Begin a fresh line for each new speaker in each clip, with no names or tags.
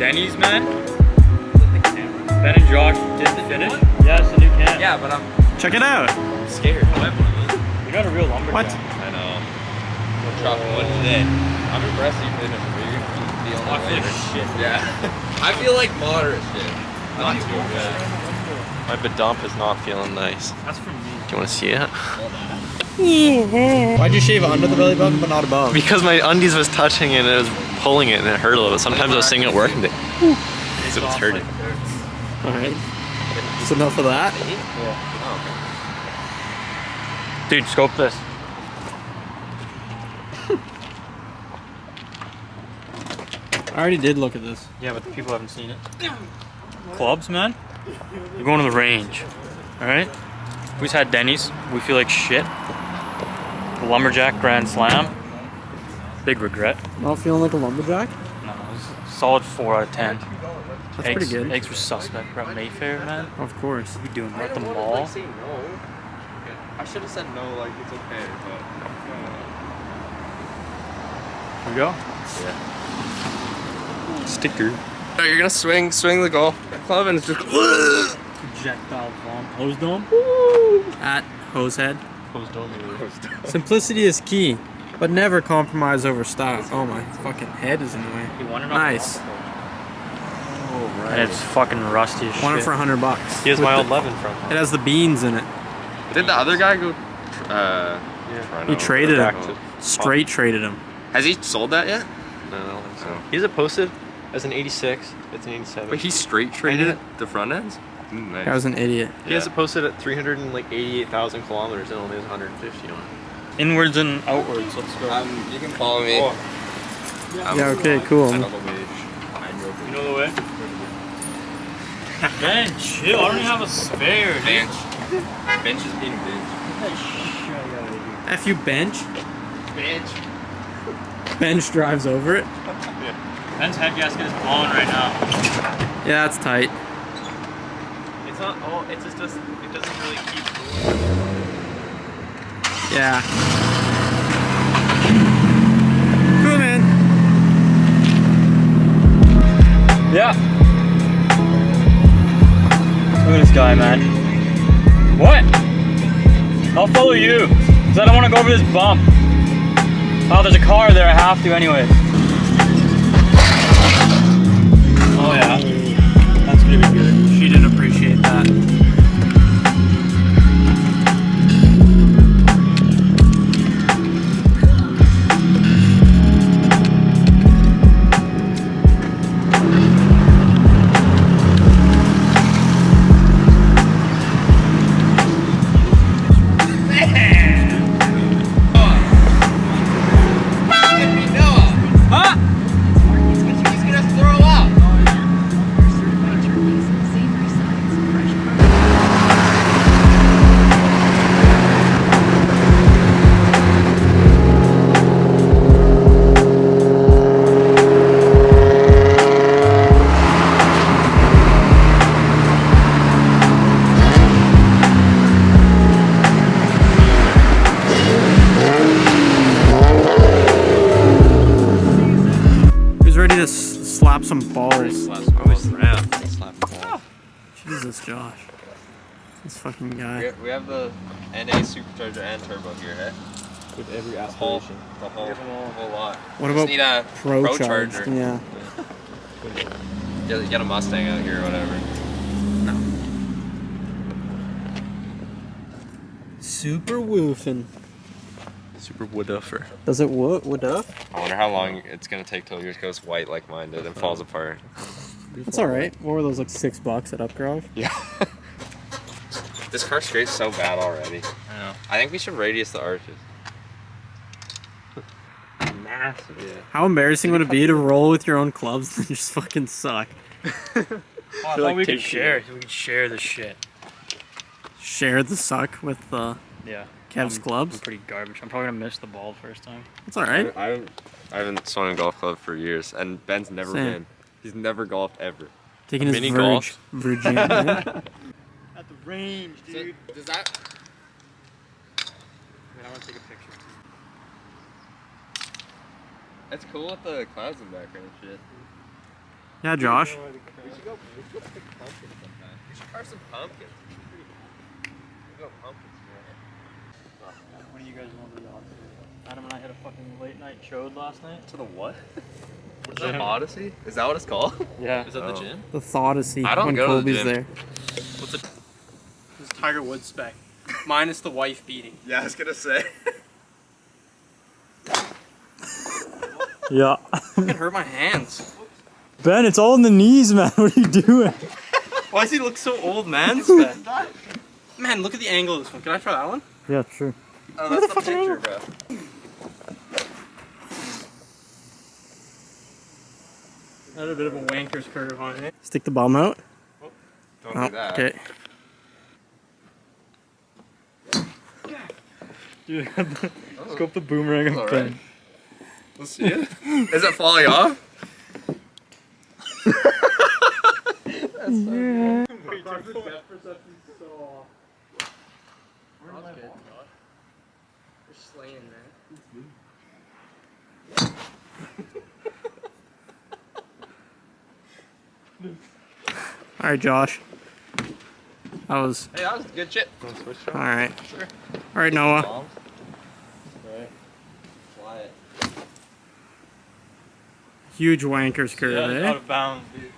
Denny's, man. Ben and Josh didn't finish. Yeah, it's a new can.
Yeah, but I'm
Check it out.
scared.
You're not a real lumberjack.
What?
I know. We'll drop one today. I'm impressed you finished. You're gonna be on
I
the
feel
way.
like shit.
Yeah. I feel like moderate shit. Not too good.
My bedump is not feeling nice.
That's from me.
Do you want to see it?
Why'd you shave under the belly button but not above?
Because my undies was touching and it was pulling it and it hurt a little bit. Sometimes I was singing at work and it was hurting.
Alright. That's enough of that.
Dude, scope this.
I already did look at this.
Yeah, but the people haven't seen it. Clubs, man. You're going to the range. Alright? We just had Denny's. We feel like shit. The Lumberjack Grand Slam. Big regret.
Not feeling like a lumberjack?
No, it was a solid 4 out of 10.
That's pretty good.
Eggs were suspect. We're at Mayfair, man.
Of course.
What are we doing? We're at the mall.
I should have said no, like it's okay, but
Here we go.
Sticker.
oh, you're gonna swing the golf club and it's just
Projectile bomb. Hose dome?
At Hosehead.
Hose dome.
Simplicity is key, but never compromise over style. Oh, my fucking head is in the way.
You want it on
Nice.
And it's fucking rusty as
Want it
shit.
for $100.
He has
With
my
the-
old Levin from.
It has the beans in it.
Did the other guy go
He traded
Back
him.
to-
Straight traded him.
Has he sold that yet?
No, I don't think so.
Oh.
He's it posted as an 86. It's an 87.
But he straight traded it, the front ends? Nice.
I was an idiot.
He has it posted at 388,000 kilometers and only has 150 on it.
Inwards and outwards. Let's go.
You can follow me.
Yeah, okay, cool.
You know the way? Ben, chill. I don't even have a spare.
Bench. Bench is being a bench.
F you, bench.
Bench.
Bench drives over it.
Ben's head gasket is on right now.
Yeah, that's tight.
It's not all, it just doesn't, it doesn't really keep
Yeah. Cool, man.
Yeah. Look at this guy, man. What? I'll follow you. Because I don't want to go over this bump. Oh, there's a car there. I have to anyways. Oh, yeah. That's going to be good.
She didn't appreciate that. Ready to slap some balls. Jesus, Josh. This fucking guy.
We have the NA supercharger and turbo here, eh?
with every
aspiration. The whole lot.
What
Just
about
need a
Pro
charger.
charged? Yeah.
Get a Mustang out here or whatever.
Super woofing.
Super wooduffer.
Does it wood up?
I wonder how long it's gonna take till yours goes white like mine did and falls apart.
That's alright. What were those, like $6 at Up Garage?
Yeah. This car scrapes so bad already.
I know.
I think we should radius the arches.
Massive.
Yeah.
How embarrassing would it be to roll with your own clubs and just fucking suck?
Oh, I thought we could share. We could share this shit.
Share the suck with
Yeah.
Kev's clubs?
I'm pretty garbage. I'm probably gonna miss the ball first time.
That's alright.
I haven't swung a golf club for years, and Ben's never
Same.
been. He's never golfed ever.
Taking his
Mini golf?
Virginia.
At the range, dude.
Does that?
I want to take a picture.
That's cool with the clouds in the background and shit.
Yeah, Josh.
We should go pick pumpkins sometime. We should carve some pumpkins. We go pumpkins, man.
What do you guys want to do? Adam and I had a fucking late night show last night.
To the what? What's
that,
Odyssey? Is that what it's called?
Yeah.
Is that the gym?
The Thoughtacy
I don't
when
go to the
Colby's
gym.
there.
What's it?
This is Tiger Woods spec. Minus the wife beating.
Yeah, I was gonna say.
Yeah.
It hurt my hands.
Ben, it's all in the knees, man. What are you doing?
Why does he look so old, man? Spec? Man, look at the angle of this one. Can I try that one?
Yeah, sure.
Oh, that's the picture, bro.
That's a bit of a wanker's curve on it.
Stick the bum out.
Don't
Oh,
do that.
okay.
Dude, scope the boomerang of
All
Ben.
right. Let's see it. Is it falling off?
Yeah.
You're slaying, man. All right, Josh. That was
Hey, that was good shit.
all right.
Sure.
All right, Noah.
Bombs. Right. Fly it.
Huge wanker's curve,
Yeah, it's out
eh?
of bounds, dude.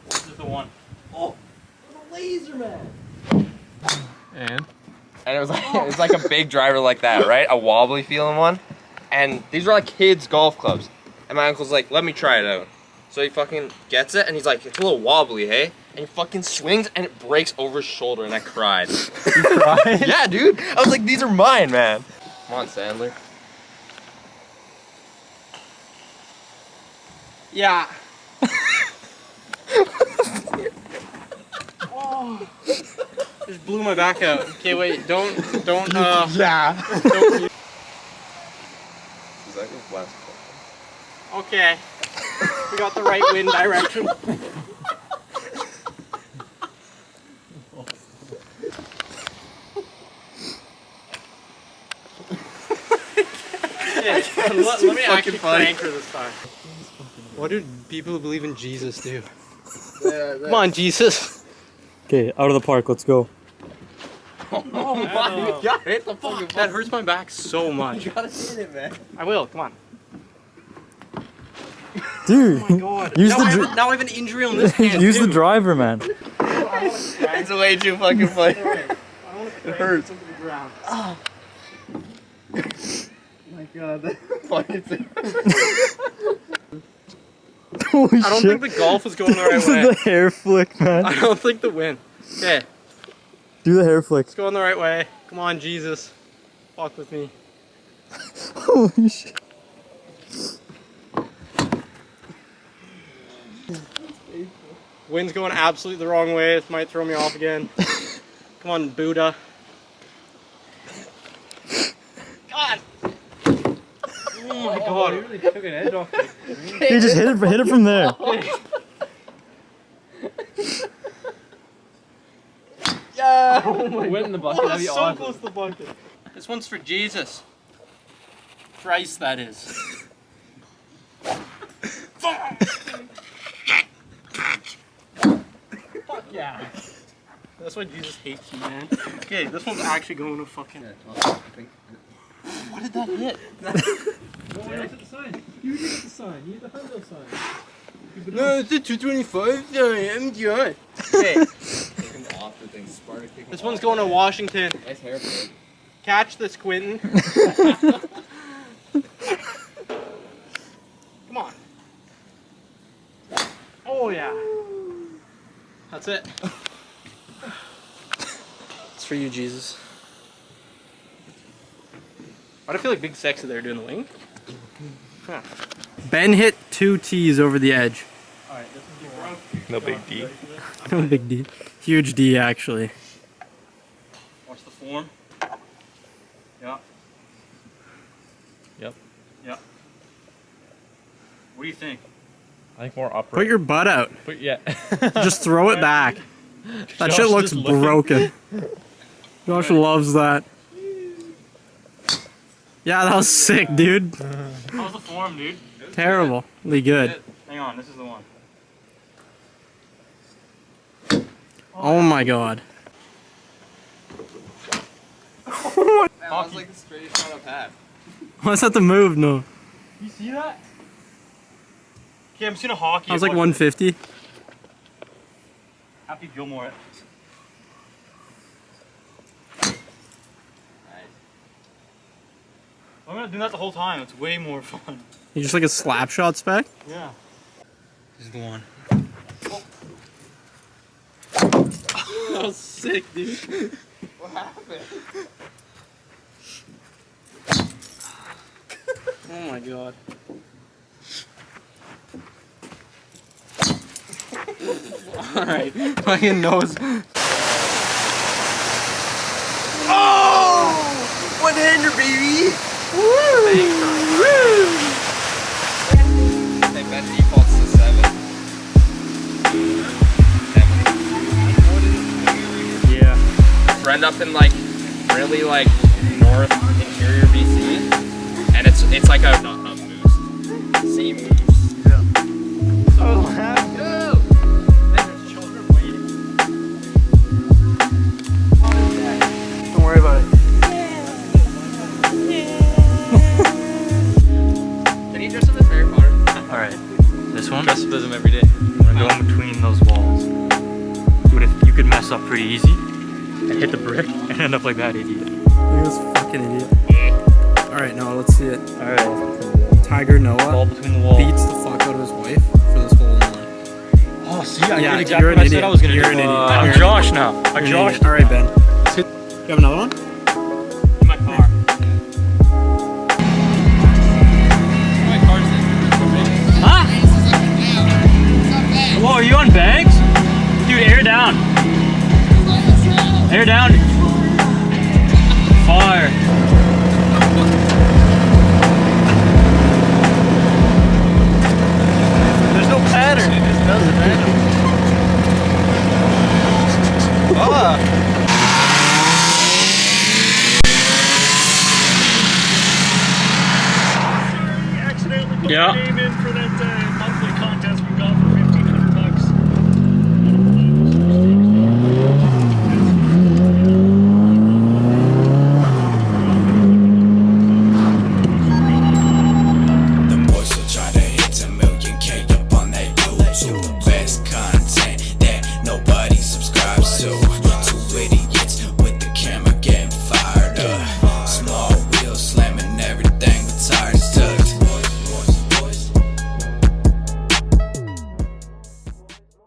This is the one.
And?
And it was like a big driver like that, right? A wobbly feeling one. And these were like kids' golf clubs. And my uncle's like, let me try it out. So he fucking gets it and he's like, it's a little wobbly, hey? And he fucking swings and it breaks over his shoulder and I cried.
You cried?
Yeah, dude. I was like, these are mine, man. Come on, Sandler.
Yeah. Oh. Just blew my back out. Okay, wait. Don't.
Yeah.
Don't.
Is that the last
Okay. We got the right wind direction. Okay, let me actually crank her this time. What do people who believe in Jesus do? Come on, Jesus.
Okay, out of the park. Let's go.
Oh my god, hit the fucking
That hurts my back so much.
You gotta hit it, man.
I will. Come on.
Dude,
Oh my god.
use
now,
the
now I have an injury on this hand.
use the
too.
driver, man.
It's way too fucking funny.
It hurts. Into the ground.
Oh my god, that's funny too.
Holy
I don't
shit.
think the golf is going the right
This is
way.
the hair flick, man.
I don't think the wind. Okay,
Do the hair flick.
it's going the right way. Come on, Jesus. Walk with me.
Holy shit.
Wind's going absolutely the wrong way. This might throw me off again. Come on, Buddha. God! Oh my god. You really took an edge off me.
He just hit it from there.
Yeah!
Oh my
Went in the bucket,
Oh,
that'd
that's
be
so
awesome.
close to the bucket. This one's for Jesus. Christ, that is. Fuck yeah. That's why Jesus hates you, man. Okay, this one's actually going to fucking... What did that hit? No, it's a 225 I'm done. Okay, this one's going to Washington.
Nice hair, bro.
Catch this, Quentin. Come on. Oh, yeah. That's it. It's for you, Jesus. Why do I feel like Big Sexy there doing the wing? Huh. Ben hit 2 T's over the edge. Alright, this is
No big D.
no big D. Huge D, actually. Watch the form. Yeah.
Yep.
Yeah. What do you think?
I think more upright.
Put your butt out.
Yeah.
Just throw it back. That shit looks broken. Josh loves that. Yeah, that was sick, dude.
How was the form, dude?
Terribly good.
Hang on, this is the one.
Oh my god.
That was like the straightest shot I've had.
What's that the move? No.
You see that? Okay, I'm seeing a hockey.
I was like 150.
Happy Gilmore. I'm gonna do that the whole time. It's way more fun.
You just like a slap shot spec?
Yeah. This is the one.
That was sick, dude.
What happened?
Oh my god. Alright, fucking nose.
Oh! One hander, baby! Woo! Hey, Ben defaults to 7.
Yeah.
Friend up in like really like north interior BC, and it's like a moose. Sea moose.
Yeah. Oh,
Go!
There's children waiting.
don't worry about it.
Can you dress up as Harry Potter?
Alright. This one?
Dress up as him every day.
I'm gonna go in between those walls. Dude, if you could mess up pretty easy and hit the brick and end up like that idiot.
Look at this fucking idiot. Alright, Noah, let's see it.
Alright.
Tiger
Ball
Noah
between the walls.
beats the fuck out of his wife for this hole in one.
Oh, see, I
Yeah,
did exactly
you're an
what I said
idiot.
I was gonna
You're
do.
an idiot.
I'm
You're an
Josh now. I Josh.
Alright, Ben. You have another one?
In my car.
My car's in.
Huh? Whoa, are you on bags? Dude, air down. Air down. Fire.
There's no pattern. It just does it random.
Yeah.